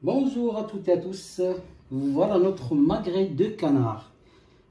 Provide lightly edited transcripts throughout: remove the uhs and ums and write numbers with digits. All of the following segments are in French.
Bonjour à toutes et à tous, voilà notre magret de canard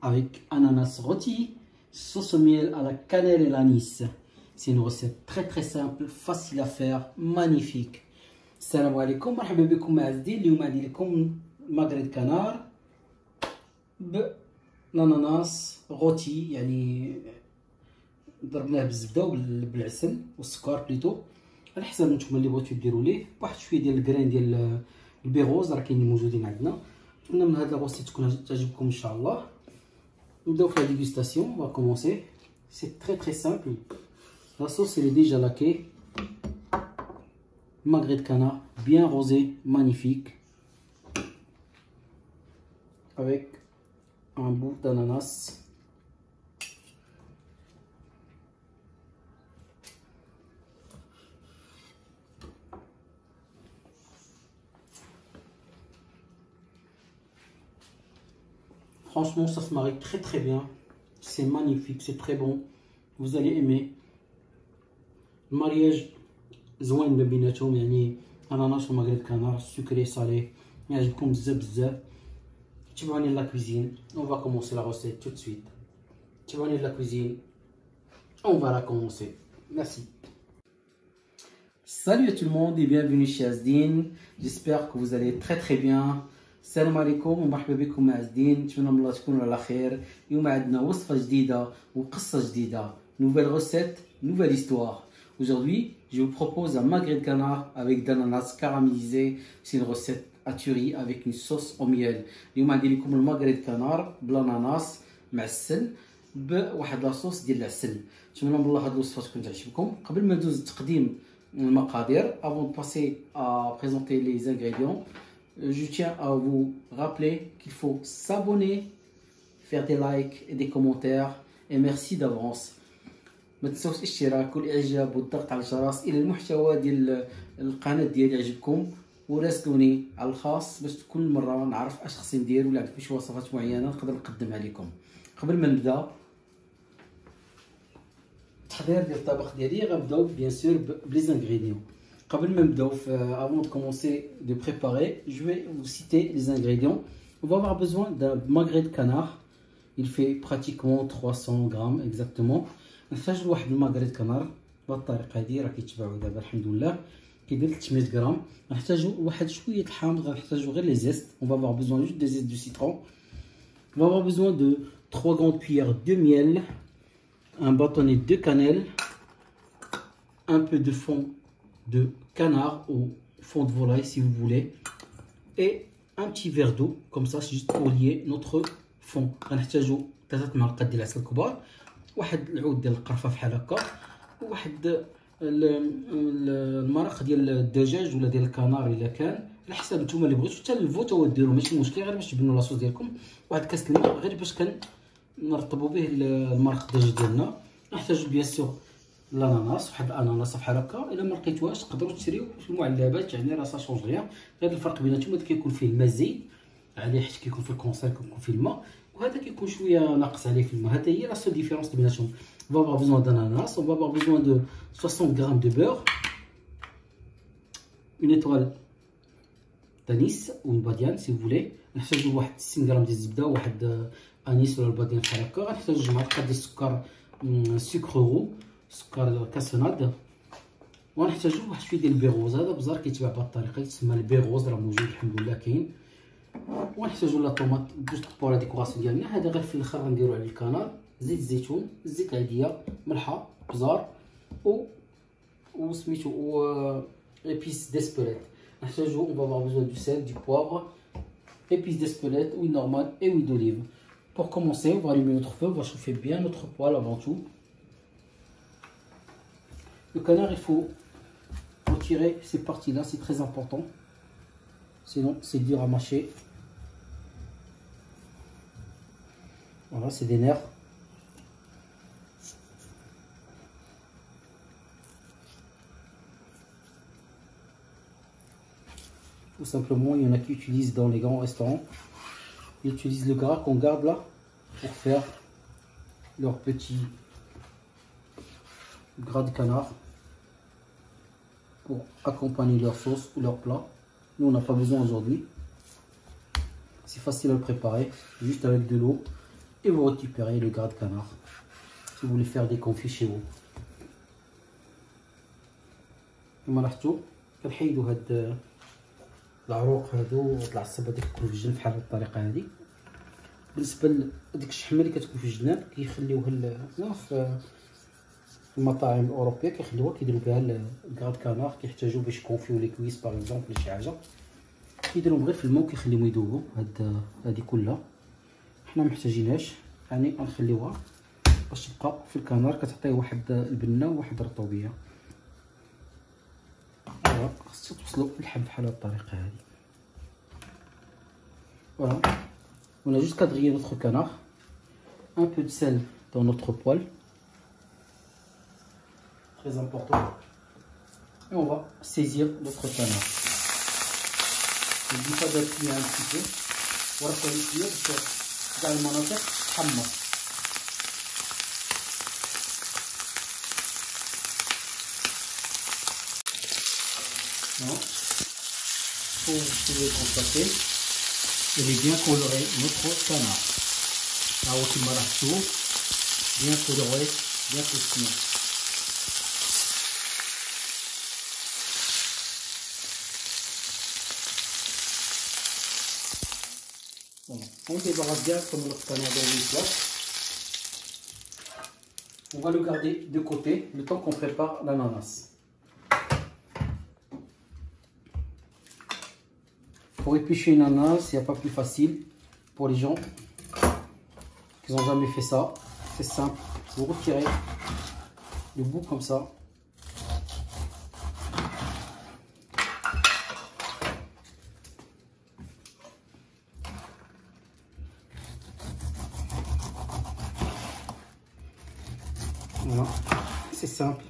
avec ananas rôti, sauce au miel à la cannelle et l'anis. C'est une recette très simple, facile à faire, magnifique. Salam alaikum, marhaba bikum azdi, اليوم عندي لكم magret de canard بالاناناس rôti يعني ضربناه بالزبده وبالعسل والسكر بليتو على حسب نتوما اللي بغيتو ديروا ليه واحد شويه ديال الكرين ديال البيغوز راه كاينين موجودين عندنا. نتمنى من هاد لاغوسيت تكون تعجبكم ان شاء الله. نبداو في لا ديغوستاسيون. On va commencer. C'est très simple. La sauce elle est déjà laquée. Magret de canard bien rosé, magnifique, avec un bout d'ananas. Franchement, ça se marie très bien. C'est magnifique, c'est très bon. Vous allez aimer. Le mariage زوين ما بيناتهم يعني اناناس وماغريت كانار سكري صالي يعجبكم بزاف. تبعوني لا cuisine. On va commencer la recette tout de suite. تبعوني لا cuisine. On va la commencer. Merci. Salut à tout le monde et bienvenue chez Azdine. J'espère que vous allez très bien. السلام عليكم ومرحبا بكم مع عزدين. نتمنى من الله تكونوا على خير. اليوم عندنا وصفه جديده وقصه جديده. Nouvelle recette, nouvelle histoire. Aujourd'hui, je vous propose un magret de canard avec d'ananas caramélisé. C'est une recette à tuerie avec une sauce au miel. اليوم عندي لكم الماغري de canard بالاناناس معسل بواحد لاصوص ديال العسل. نتمنى من الله هاد الوصفه تكون تعجبكم. قبل ما ندوز لتقديم المقادير, avant de passer à présenter les ingrédients, je tiens à vous rappeler qu'il faut s'abonner, faire des likes et des commentaires et merci d'avance. ما تنساوش الاشتراك والاعجاب والضغط على الجرس الى المحتوى ديال القناه ديالي يعجبكم, وراسلوني على الخاص باش كل مره نعرف اش خصني ندير ولا عندكم شي وصفات معينه نقدر نقدمها لكم. قبل ما نبدا التحضير ديال الطبق ديالي غنبداو بيان سور بلي زانغريديون. قبل ما نبداو avant de commencer de préparer, je vais vous citer les ingrédients. On va avoir besoin d'un magret de canard. Il fait pratiquement 300 grammes exactement. نحتاج لواحد الماغريت كنار بهاد الطريقه هادي راه كيتباعوا دابا الحمد لله كيدير 300 غرام. غنحتاجو واحد شويه الحامض, غنحتاجو غير لي زيست. On va avoir besoin juste des zestes de citron. On va avoir besoin de 3 grandes cuillères de miel, un bâtonnet de cannelle, un peu de fond de canard ou fond de volaille si vous voulez, et un petit verre d'eau comme ça juste pour lier notre fond. غنحتاجو 3 معالق ديال العسل كبار, واحد العود ديال القرفه بحال هكا, وواحد المرق ديال الدجاج ولا ديال الكنار الا كان على حسب نتوما اللي بغيتو. حتى الفوت هو ديروا ماشي مشكل, غير باش تبنوا لاصوص ديالكم. واحد كاس الماء غير باش نرطبوا به المرق الدجاج ديالنا. نحتاجو بيان سور الاناناس, واحد الاناناس بحال هكا. الا ما لقيتوهاش تقدروا تشريو في المعلبات, يعني راه سا شونج ريان. غير الفرق بيناتهم كيكون فيه الماء زايد عليه حيت كيكون في الكونسير كيكون فيه الماء, وهذا كيكون شويه ناقص عليه في الماء. هذا هي لا سول ديفيرونس بيناتهم. On va avoir besoin d'ananas, on va avoir besoin de 60 g de beurre, une étoile d'anis ou une badiane si vous voulez. نحتاجو واحد 60 g ديال الزبده وواحد انيس ولا الباديان بحال هكا. غنحتاجو جوج معالق ديال السكر سكرو سكر كاسوناد, ونحتاجو واحد شويه ديال البيغوز. هذا بزار كيتباع بهذه الطريقه يتسمى البيغوز, راه موجود الحمد لله كاين. ونحتاجو لا طوماط جوست بور لا ديكوراسيون ديالنا. هذا غير في الاخر غنديرو عليه الكنار, زيت الزيتون, الزيت العاديه, ملحه, بزار وسميتو و épices d'Espelette. نحتاجو on va avoir besoin du sel, du poivre, épices d'Espelette, huile normale et huile d'olive. Pour commencer, on va allumer notre feu, on va chauffer bien notre poêle avant tout. Le canard, il faut retirer ces parties là, c'est très important, sinon c'est dur à mâcher. Voilà, c'est des nerfs. Tout simplement, il y en a qui utilisent dans les grands restaurants, ils utilisent le gras qu'on garde là pour faire leur petit gras de canard pour accompagner leur sauce ou leur plat. Nous, on n'a pas besoin aujourd'hui. C'est facile à le préparer, juste avec de l'eau. Et vous récupérez le gras de canard. Si vous voulez faire des confits chez vous. كما لاحظتوا كنحيدوا هاد العروق هادو والعصب هذاك كيكون في الجنب بحال الطريقه هذه. بالنسبه لديك الشحمه اللي كتكون في الجناب كيخليوها في المطاعم الاوروبيه كيخليوها كيديروا بها الكراد كانار كيحتاجوا باش كونفيو لي كويس باغ اكزومبل ولا شي حاجه كيديروهم غير في الماء وكيخليوهم يذوبوا. هذه كلها حنا محتاجينهاش يعني غنخليوها باش تبقى في الكنار كتعطيه واحد البنه وواحد الرطوبيه. خاصو توصلوا للحب بحال هاد الطريقه هذه. Voilà, on a juste quadrillé notre canard, un peu de sel dans notre poêle, très important, et on va saisir notre canard. N'oublie pas d'appuyer un petit peu, voilà pour les cuire parce que dans le manatec, hamma. Vous pouvez constater, il est bien coloré notre canard. Là où tu m'as tout, bien coloré, bien croustillant. Bon, on débarrasse bien comme notre canard dans une plaque. On va le garder de côté le temps qu'on prépare l'ananas. Pour éplucher une ananas, il n'y a pas plus facile pour les gens qui n'ont jamais fait ça. C'est simple, vous retirez le bout comme ça. Voilà, c'est simple.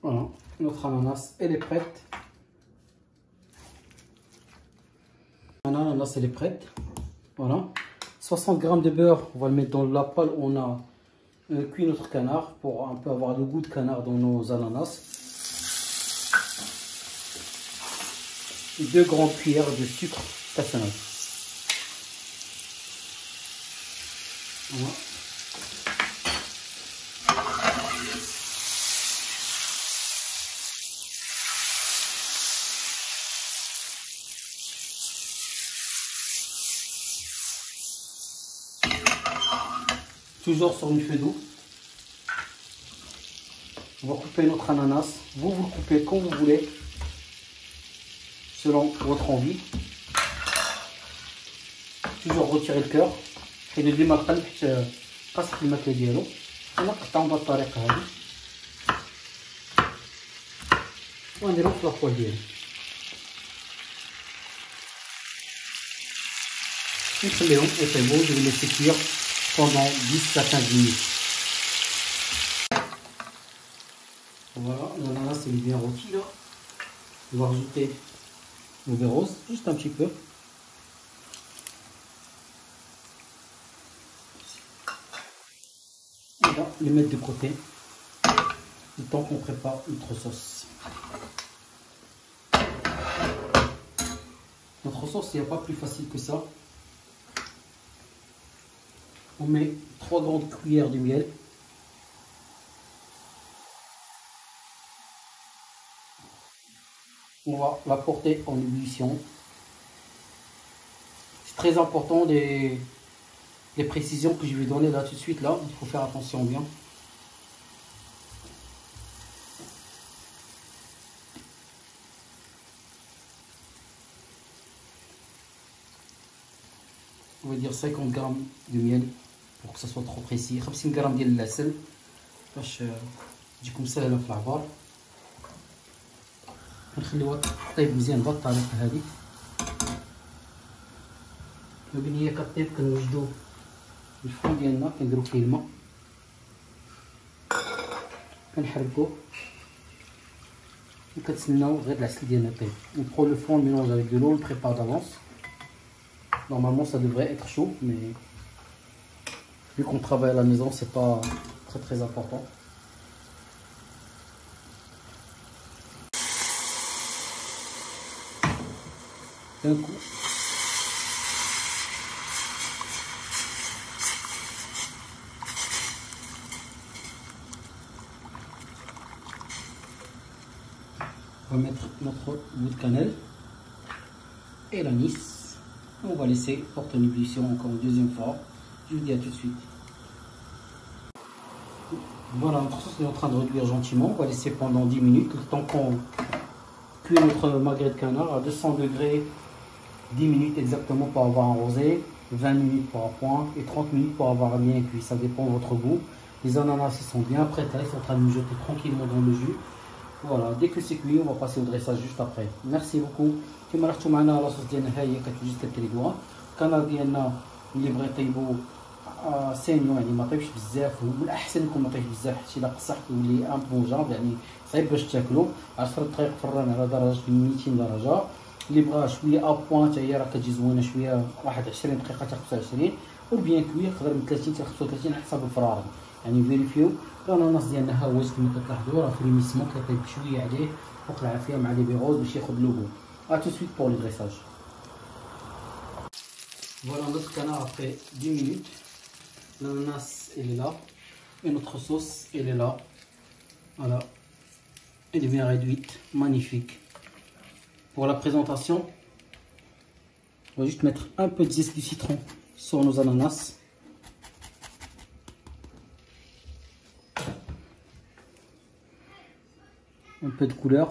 Voilà, notre ananas, elle est prête. L'ananas, elle est prête. Voilà. 60 g de beurre, on va le mettre dans la poêle où on a cuit notre canard pour un peu avoir le goût de canard dans nos ananas. Et 2 grandes cuillères de sucre stationnel. Voilà. Toujours sur une feuille d'eau. On va couper notre ananas. Vous le coupez comme vous voulez, selon votre envie. Toujours retirer le cœur. حيدو ديما القلب حتى قاصح الماكله ديالو. ونقطعو بهذه الطريقه هذه. ونديرو في لاكوال ديالو. نخليهم يطيبوا je vais laisser cuire pendant 10 à 15 minutes. Voilà, l'ananas il est bien rôti là. On va rajouter le beurre rose, juste un petit peu. On va les mettre de côté, le temps qu'on prépare notre sauce. Notre sauce, il n'y a pas plus facile que ça. On met 3 grandes cuillères de miel. On va la porter en ébullition. C'est très important les précisions que je vais donner là tout de suite. Là, il faut faire attention bien. On va dire 50 g de miel pour que ça soit trop précis. 50 g ديال العسل باش تجيكم سهله في العبار. نخليوها طيب مزيان بهذه الطريقه هذه. ملي هي كطيب كنوجدو الفرن ديالنا كنديرو فيه الماء كنحركوه وكتسناو غير العسل ديالنا يطيب. On prend le fond, on mélange avec de l'eau, on le prépare d'avance. Normalement ça devrait être chaud, mais vu qu'on travaille à la maison, c'est pas très important. D'un coup. On va mettre notre bout de cannelle et l'anis. On va laisser porter en ébullition encore une deuxième fois. Je vous dis à tout de suite. Voilà, notre sauce est en train de réduire gentiment. On va laisser pendant 10 minutes, le temps qu'on cuit notre magret de canard à 200 degrés. 10 minutes exactement pour avoir un rosé, 20 minutes pour un point et 30 minutes pour avoir un bien cuit. Ça dépend de votre goût. Les ananas ils sont bien prêts, ils sont en train de mijoter tranquillement dans le jus. Voilà, dès que c'est cuit, on va passer au dressage juste après. Merci beaucoup. كما لاحظتوا معنا لاصوص ديالنا ها هي كتوجد كتريدوها. الكنار ديالنا اللي بغى يطيبو سينيو يعني ما طيبش بزاف، ومن الاحسن يكون ما طيبش بزاف حيت الا قصح يولي ان بو جامب يعني صعيب باش تاكلو. 10 دقائق في الران على درجه 200 درجه. اللي بغى شويه ابوان حتى هي راه كتجي زوينه شويه، واحد 20 دقيقه حتى 25. والبيان كوي يقدر من 30 حتى 35 على حسب الفرارة. يعني فيريفيو. الاناناس ديالنا ها هو كما كتلاحظوا راه فريمي سموك كيطيب شويه عليه فوق العافيه مع لي بيغوز باش ياخذ لوغو. A tout de suite pour le dressage. Voilà notre canard après 10 minutes. L'ananas elle est là. Et notre sauce elle est là. Voilà. Elle est bien réduite. Magnifique. Pour la présentation, on va juste mettre un peu de zeste du citron sur nos ananas. Un peu de couleur.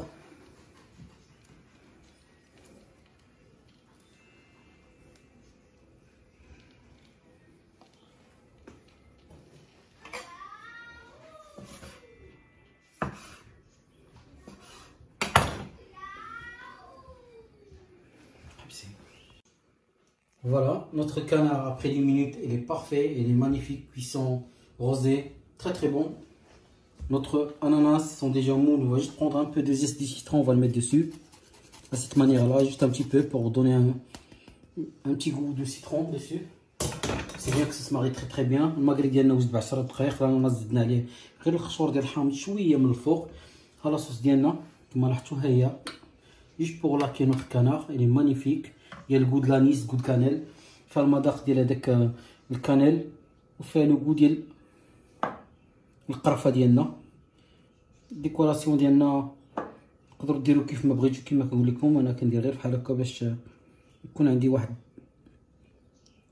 Voilà, notre canard après 10 minutes, il est parfait, il est magnifique, cuisson rosé, très bon. Notre ananas sont déjà mous, on va juste prendre un peu de zeste de citron, on va le mettre dessus. De cette manière-là, juste un petit peu pour donner un petit goût de citron dessus. C'est bien que ça se marie très bien. الماكري ديالنا وجد ب 10 دقائق، الاناناس زدنا عليه غير الخشور ديال الحامض شويه من الفوق. ها لاصوص ديالنا كما لاحظتوا ها هي. Juste pour laquer notre canard, il est magnifique. Il y a le goût de l'anis, le goût de cannelle. فيها المذاق ديال هذاك الكانيل وفيها لو goût ديال القرفه ديالنا. الديكوراسيون ديالنا تقدروا ديروا كيف ما بغيتو، كما كنقول لكم انا كندير غير بحال هكا باش يكون عندي واحد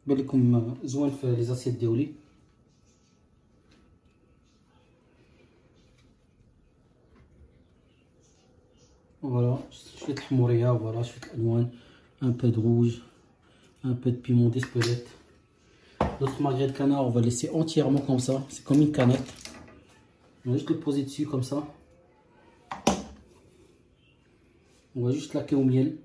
يبان لكم زوين في لي زاسيت ديالي. Voilà, شويه الحموريه، voilà شويه الالوان، un peu de rouge, un peu de piment d'Espelette. Notre magret de canard, on va laisser entièrement comme ça, c'est comme une canette. On va juste le poser dessus comme ça. On va juste laquer au miel.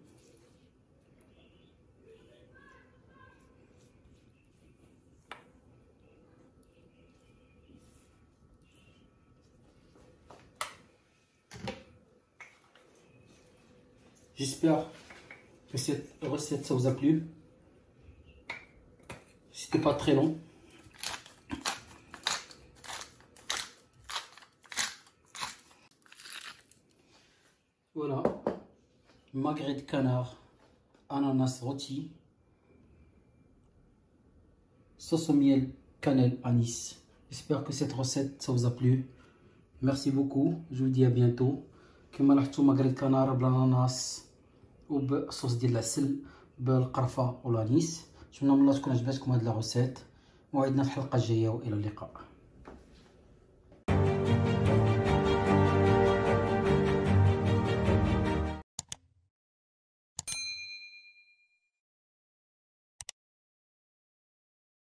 J'espère que cette recette ça vous a plu. C'était pas très long. Voilà, magret de canard, ananas rôti, sauce au miel, cannelle, anis. J'espère que cette recette ça vous a plu. Merci beaucoup. Je vous dis à bientôt. كما لاحظتوا magret de canard بالاناناس وبصوص ديال العسل بالقرفه والانيس. نتمنى من الله تكون عجبتكم هذه لا روسيت. موعدنا في الحلقه الجايه والى اللقاء.